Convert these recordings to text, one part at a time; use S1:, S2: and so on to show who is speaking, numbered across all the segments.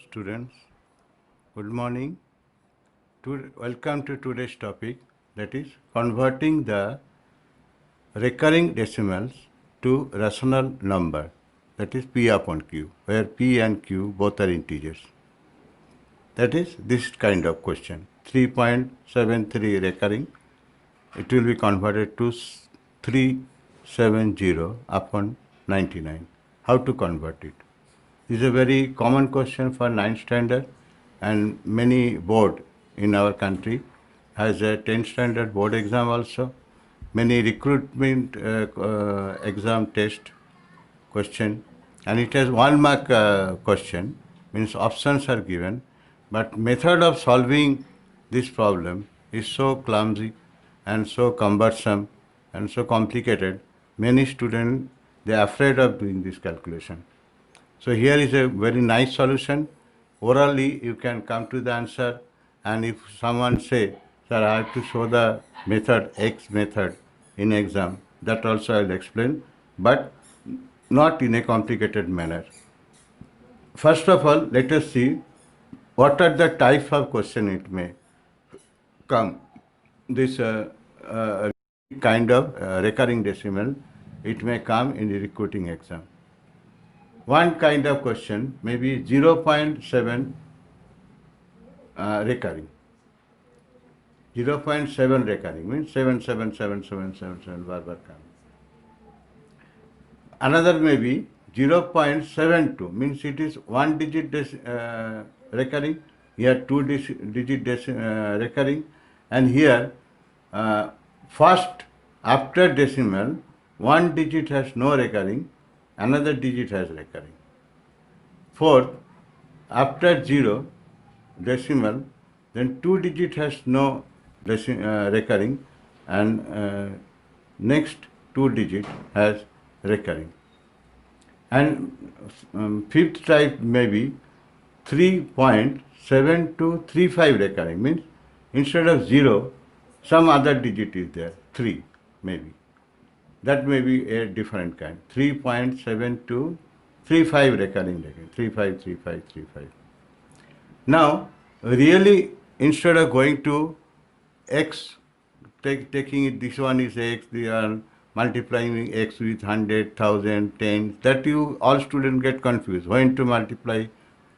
S1: students. Good morning. Welcome to today's topic, that is converting the recurring decimals to rational number, that is P upon Q, where P and Q both are integers. That is this kind of question. 3.73 recurring, it will be converted to 370 upon 99. How to convert it? This is a very common question for 9th standard, and many board in our country has a 10th standard board exam also. Many recruitment exam test question, and it has 1 mark question, means options are given, but method of solving this problem is so clumsy and so cumbersome and so complicated. Many students, they are afraid of doing this calculation. So here is a very nice solution. Orally, you can come to the answer, and if someone say, sir, I have to show the method, X method in exam, that also I will explain, but not in a complicated manner. First of all, let us see what are the types of question it may come. This kind of recurring decimal, it may come in the recruiting exam. One kind of question may be 0.7 recurring. 0.7 recurring means 7777777 bar come. Another may be 0.72 means it is 1 digit recurring, here 2 digit recurring, and here first after decimal 1 digit has no recurring, another digit has recurring. Fourth, after 0 decimal, then 2 digit has no recurring, and next 2 digit has recurring. And fifth type may be 3.7235 recurring, means instead of 0, some other digit is there, 3 maybe. That may be a different kind. 3.7235 recurring, 353535. Now, really, instead of going to X, taking it, this one is X, they are multiplying X with 100, 1000, 10, that you, all students get confused. When to multiply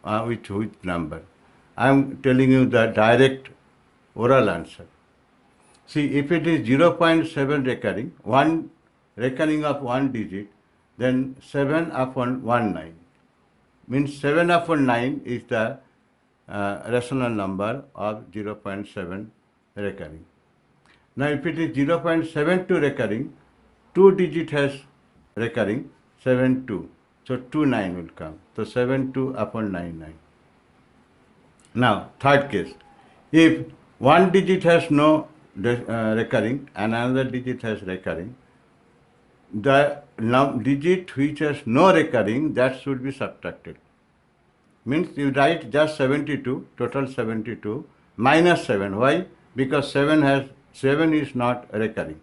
S1: which number? I am telling you the direct oral answer. See, if it is 0.7 recurring, one recurring of 1 digit, then 7 upon 19 means 7 upon 9 is the rational number of 0.7 recurring. Now, if it is 0.72 recurring, 2 digit has recurring, 72. So 29 will come. So 72 upon 99. Now, third case, if 1 digit has no recurring and another digit has recurring, the digit which has no recurring, that should be subtracted. Means you write just 72, total 72, minus 7. Why? Because 7 is not recurring.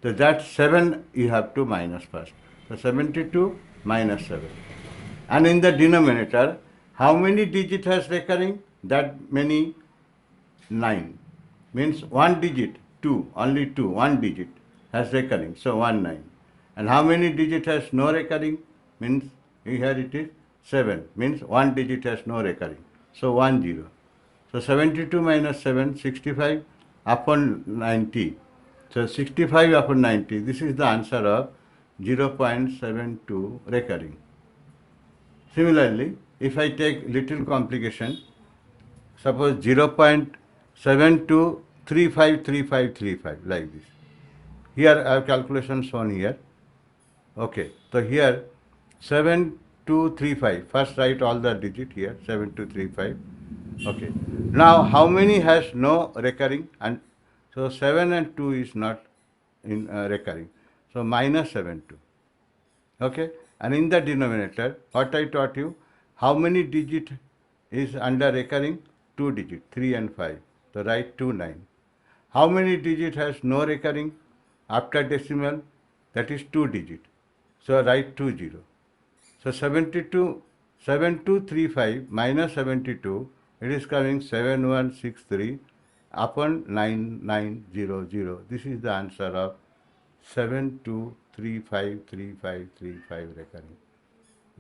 S1: So that 7 you have to minus first. So 72 minus 7. And in the denominator, how many digit has recurring? That many, 9. Means 1 digit, 2, only 2, 1 digit has recurring. So 1, 9. And how many digit has no recurring? Means here it is 7. Means 1 digit has no recurring. So 1, 0. So 72 minus 7, 65 upon 90. So 65 upon 90, this is the answer of 0.72 recurring. Similarly, if I take little complication, suppose 0.72353535 like this. Here I have calculation shown here. Okay, so here 7235, first write all the digit here, 7235. Okay, now how many has no recurring? And so 7 and 2 is not in recurring. So minus 72. Okay, and in the denominator, what I taught you, how many digit is under recurring? 2 digit, 3 and 5. So write 2, 9. How many digit has no recurring after decimal? That is 2 digit. So write 2, 0. So 72 7235 minus 72, it is coming 7163 upon 9900. This is the answer of 72353535 recurring.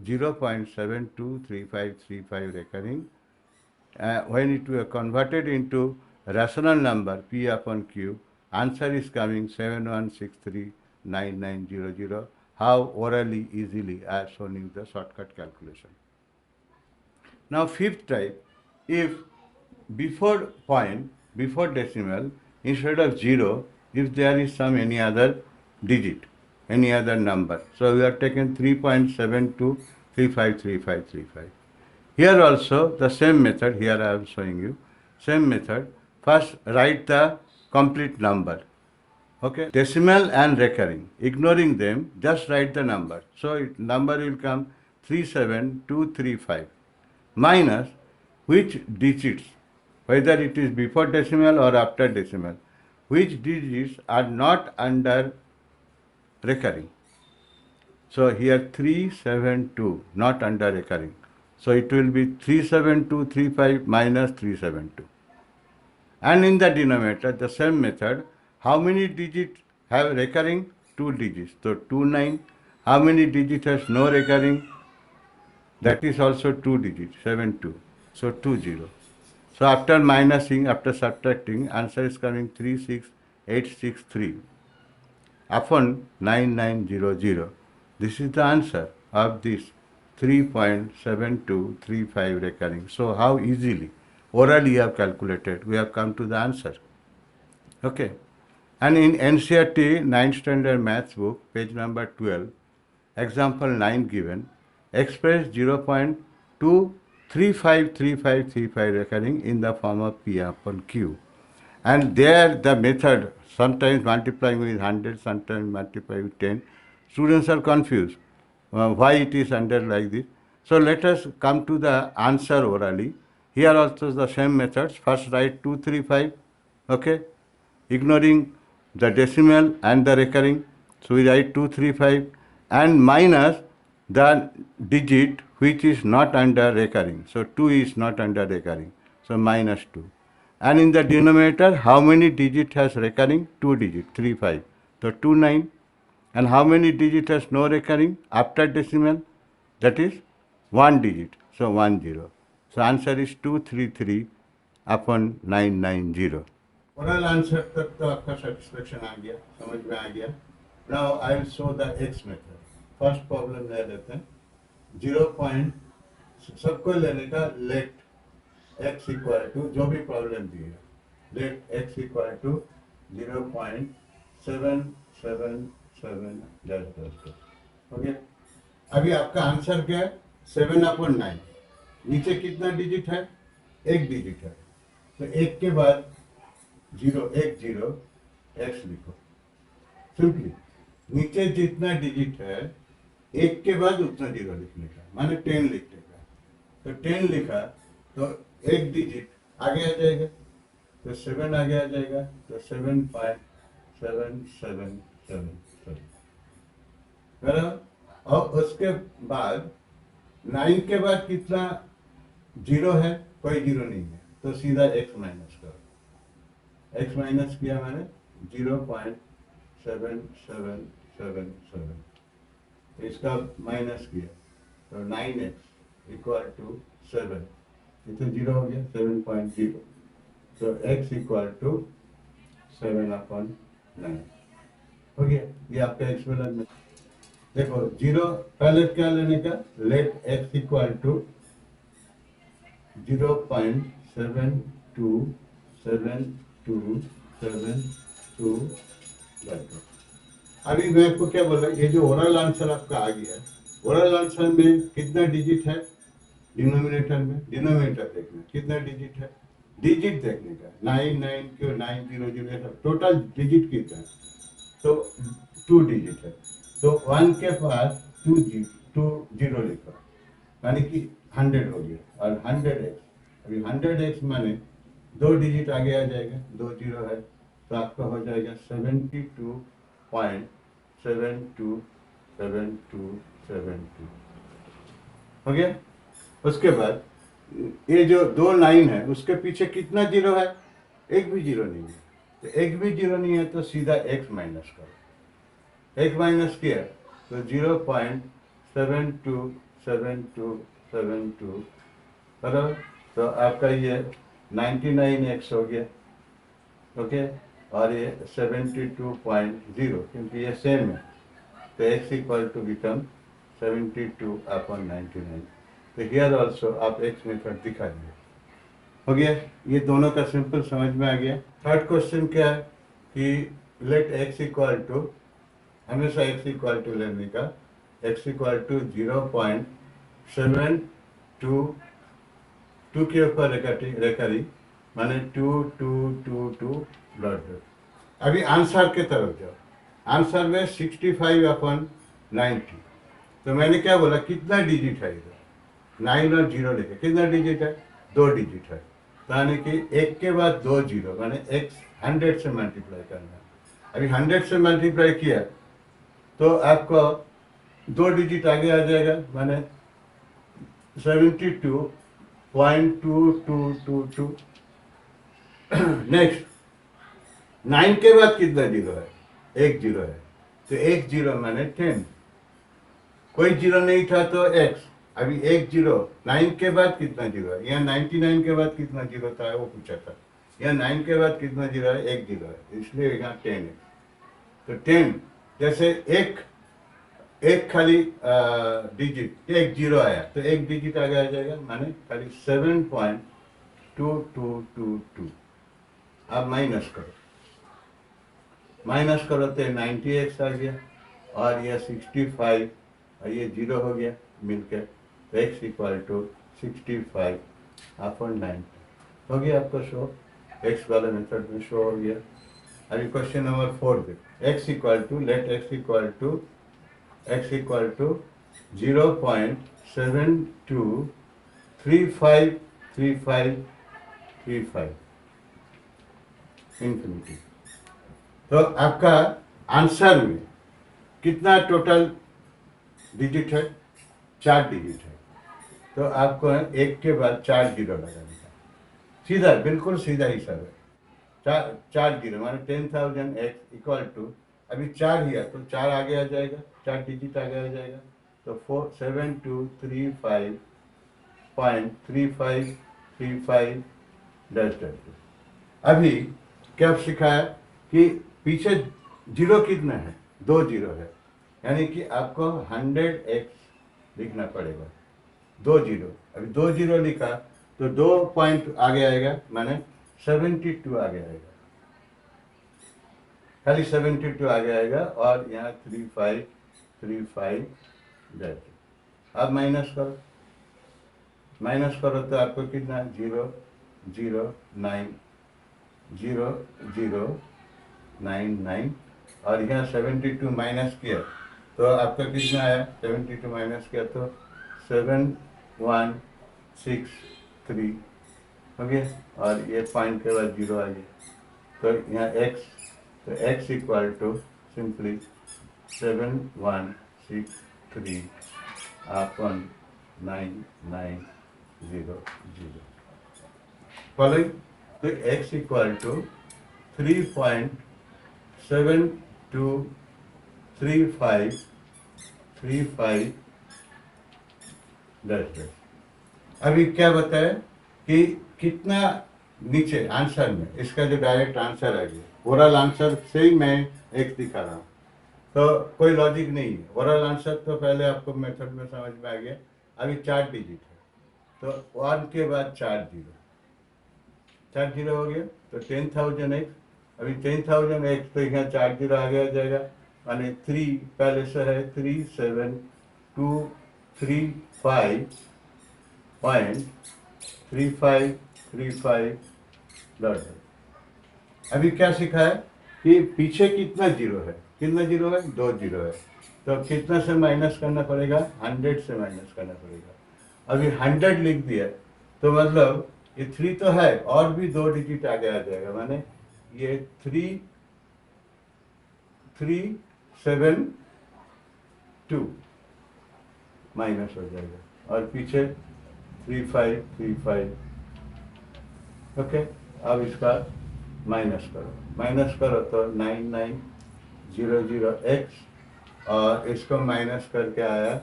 S1: 0.723535 recurring. When it were converted into rational number P upon Q, answer is coming 71639900. How orally easily I have shown you the shortcut calculation. Now fifth type, if before point, before decimal, instead of 0, if there is some any other digit, any other number. So we have taken 3.72353535. Here also the same method, here I am showing you, same method. First write the complete number. Okay, decimal and recurring. Ignoring them, just write the number. So number will come 37235 minus which digits, whether it is before decimal or after decimal, which digits are not under recurring. So here 372 not under recurring. So it will be 37235 minus 372. And in the denominator, the same method, how many digits have recurring? 2 digits. So 29. How many digits has no recurring? That is also 2 digits, 72. So 20. So after minusing, after subtracting, answer is coming 36863 upon 9900. This is the answer of this 3.7235 recurring. So how easily, orally you have calculated, we have come to the answer. Okay. And in NCERT 9th standard maths book, page number 12, example 9 given, express 0.2353535 recurring in the form of P upon Q. And there the method, sometimes multiplying with 100, sometimes multiplying with 10. Students are confused why it is under like this. So let us come to the answer orally. Here also the same methods. First write 235, okay, ignoring the decimal and the recurring. So we write 235 and minus the digit which is not under recurring. So 2 is not under recurring. So minus 2. And in the denominator, how many digit has recurring? 2 digit, 35. So 29. And how many digit has no recurring after decimal? That is 1 digit. So 10. So answer is 233 upon 990. Oral answer तक तो आपका satisfaction आ गया, समझ में आ गया. Now I will show the x method. First problem ले लेते हैं. 0 पॉइंट सबको लेने का. लेट एक्स इक्वल टू, जो भी प्रॉब्लम दी है, let x equal to 0.777 dash dash. Okay, अभी आपका आंसर क्या है? 7/9. नीचे कितना डिजिट है? एक डिजिट है. तो एक के बाद 0 एक्स लिखो सिंपली. नीचे जितना डिजिट है एक के बाद उतना 0 लिखने का, माने 10 लिखने का. तो 10 लिखा तो एक डिजिट आगे आ जाएगा, तो 7 आगे आ जाएगा. तो 7.7777 बराबर. और उसके बाद 9 के बाद कितना 0 है? कोई 0 नहीं है. तो सीधा x माइनस करो. x माइनस किया मैंने 0.7777. इसका माइनस किया तो 9x इक्वल टू 7. ये तो 0 हो गया, 7.0. तो x इक्वल टू 7/9 हो गया. ये आपका एक्सपेरिमेंट में देखो. 0 पहले क्या लेने का? Let x equal to 0.727272. अभी मैं आपको क्या बोला, ये जो ओरल आंसर आपका आ गया, ओरल आंसर में कितना डिजिट है डिनोमिनेटर में? डिनोमिनेटर देखना कितना डिजिट है, डिजिट देखने का. 99 क्यों 900 टोटल डिजिट कितना है? तो 2 डिजिट है. तो 1 के पास 2 0 लिखो, यानी कि 100 हो गया. और 100x, अभी 100x माने 2 डिजिट आगे आ जाएगा, 2 0 है. तो आपका हो जाएगा 72.727272 हो गया. उसके बाद ये जो 2 9 है उसके पीछे कितना जीरो है? एक भी जीरो नहीं है। तो एक भी जीरो नहीं है तो सीधा x माइनस करो। x माइनस किया तो 0.727272 बराबर। तो आपका ये 99x हो गया। ओके, और ये 72.0 क्योंकि ये सेम है तो x इक्वल टू बिकम 72/99। तो हियर ऑल्सो आप x मेथड दिखा दिए। हो गया, ये दोनों का सिंपल समझ में आ गया। थर्ड क्वेश्चन क्या है कि लेट x इक्वल टू, हमेशा x इक्वल टू लेने का, x इक्वल टू 0.722 के ऊपर रेखरी माने 2222 डॉट डॉट। अभी आंसर के तरफ जाओ। आंसर में 65/90। तो मैंने क्या बोला, कितना डिजिट है इधर? 9 और 0 लेके कितना डिजिट है? 2 डिजिट है। तो यानी कि एक के बाद 2 जीरो, माने x 100 से मल्टीप्लाई करना है। अभी 100 से मल्टीप्लाई किया तो आपको 2 डिजिट आगे आ जाएगा, माने 72.2222। नेक्स्ट 9 के बाद कितना जीरो है? एक जीरो है। तो एक जीरो माने 10। कोई जीरो नहीं था तो x। अभी एक जीरो, 9 के बाद कितना जीरो है? यहाँ 99 के बाद कितना जीरो था वो पूछा था। यहाँ 9 के बाद कितना जीरो है? एक जीरो है, इसलिए यहाँ 10 है। तो 10 जैसे एक एक खाली डिजिट, एक जीरो आया तो एक डिजिट आगे आ जाएगा, माने खाली 7.2222। अब माइनस करो, माइनस करो तो 90x आ गया और यह 65 और ये जीरो हो गया मिलकर, तो x इक्वल टू 65/90 हो गया आपका शो। x वाले मेथड में शो हो गया। अभी क्वेश्चन नंबर 4 पे x equal to, let x equal to 0.72353535 infinity. तो आपका आंसर में कितना टोटल डिजिट है? 4 डिजिट है। तो आपको एक के बाद 4 जीरो लगाने का, सीधा बिल्कुल सीधा हिसाब है। 4 जीरो माने 10,000 x इक्वल टू, अभी 4 ही है तो 4 आगे आ जाएगा, 4 डिजिट आगे आ जाएगा। तो 7235.3535 डैश डैश। अभी क्या सिखाया कि पीछे जीरो कितना है? 2 जीरो है, यानी कि आपको 100x लिखना पड़ेगा। 2 जीरो, अभी 2 जीरो लिखा तो 2 पॉइंट आगे आएगा, माने 72 आगे आएगा, खाली 72 आगे आएगा और यहाँ 3535 डैश। अब माइनस करो तो आपको कितना? 0.09099 और यहाँ 72 माइनस किया तो आपका कितना आया? 72 माइनस किया तो 7163 हो गया और ये पॉइंट के बाद जीरो आ गया। तो यहाँ x, तो x equal to simply 7163/9900 following. तो x equal to 3.723535 dash dash. अभी क्या बताया कि कितना नीचे आंसर में, इसका जो डायरेक्ट आंसर आ गया, ओरल आंसर से ही मैं x दिखा रहा हूँ, तो कोई लॉजिक नहीं है। ओरल आंसर तो पहले आपको मेथड में समझ में आ गया। अभी 4 डिजिट है तो 1 के बाद 4 जीरो, 4 जीरो हो गया तो 10,000x। अभी 10,000x तो यहाँ 4 जीरो आगे आ जाएगा, माने 3 पहले से है, 37,235.3535 डॉट। अभी क्या सीखा है कि पीछे कितना जीरो है? कितना जीरो है? 2 जीरो है। तो कितना से माइनस करना पड़ेगा? 100 से माइनस करना पड़ेगा। अभी 100 लिख दिया तो मतलब ये 3 तो है और भी 2 डिजिट आगे आ जाएगा, माने ये 3372 माइनस हो जाएगा और पीछे 3535। ओके, अब इसका माइनस करो तो 9900x, और इसको माइनस करके आया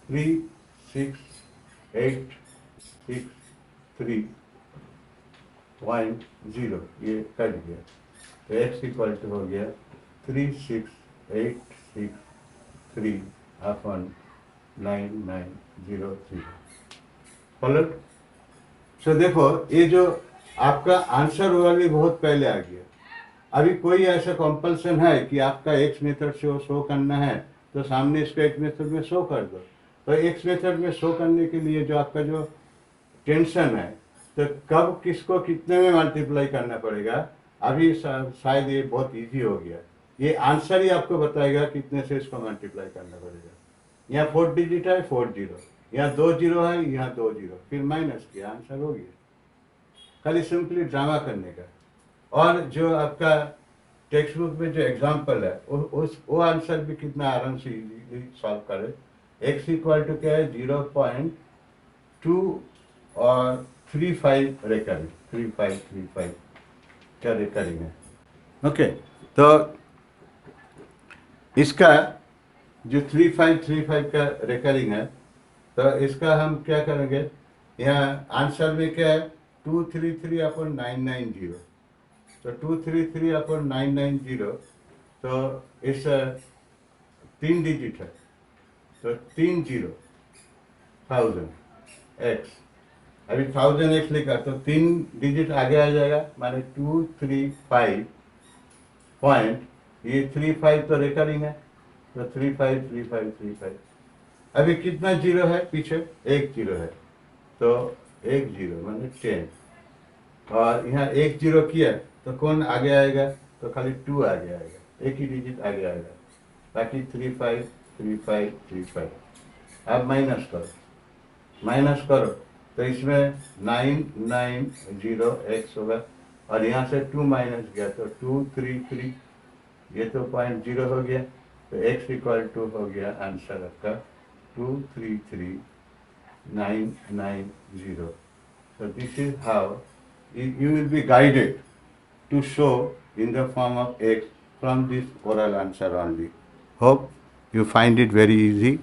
S1: 36863.0, ये कट गया, तो x इक्वल टू हो गया 36863/9903। फॉलो। सो देखो, ये जो आपका आंसर हुआ भी बहुत पहले आ गया। अभी कोई ऐसा कंपल्सन है कि आपका एक्स मेथड से शो करना है तो सामने इसको एक्स मेथड में शो कर दो। तो एक्स मेथड में शो करने के लिए जो आपका जो टेंशन है, तो कब किसको कितने में मल्टीप्लाई करना पड़ेगा, अभी शायद ये बहुत इजी हो गया। ये आंसर ही आपको बताएगा कितने से इसको मल्टीप्लाई करना पड़ेगा। यहाँ 4 डिजिट है, 4 जीरो, यहाँ 2 जीरो है, यहाँ 2 जीरो, फिर माइनस किया, आंसर हो गया। खाली सिंपली ड्रामा करने का। और जो आपका टेक्स्ट बुक में जो एग्जाम्पल है वो आंसर भी कितना आराम से इजीली सॉल्व करे। एक्स इक्वल टू क्या है, 0.2 और 35 रेकरिंग, 3535 क्या रेकरिंग है। ओके, तो इसका जो 3535 का रेकरिंग है, तो इसका हम क्या करेंगे, यहाँ आंसर में क्या है 233/990, तो 233/990, तो इस 3 डिजिट है, तो 3 जीरो 1000x, अभी 1000x लिखा तो 3 डिजिट आगे आ जाएगा, माने 235 पॉइंट, ये 35 तो रेकरिंग है, तो 353535। अभी कितना जीरो है पीछे, 1 जीरो है, तो 1 जीरो माने 10, और यहाँ 1 जीरो किया तो कौन आगे आएगा, तो खाली 2 आगे आएगा, एक ही डिजिट आगे आएगा, बाकी 353535। अब माइनस करो तो इसमें 990x होगा, और यहाँ से 2 माइनस गया तो 233, ये तो 0.0 हो गया, तो x इक्वल टू हो गया आंसर आपका 233,990। So this is how you will be guided to show in the form of x from this oral answer only. Hope you find it very easy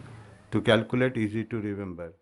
S1: to calculate, easy to remember.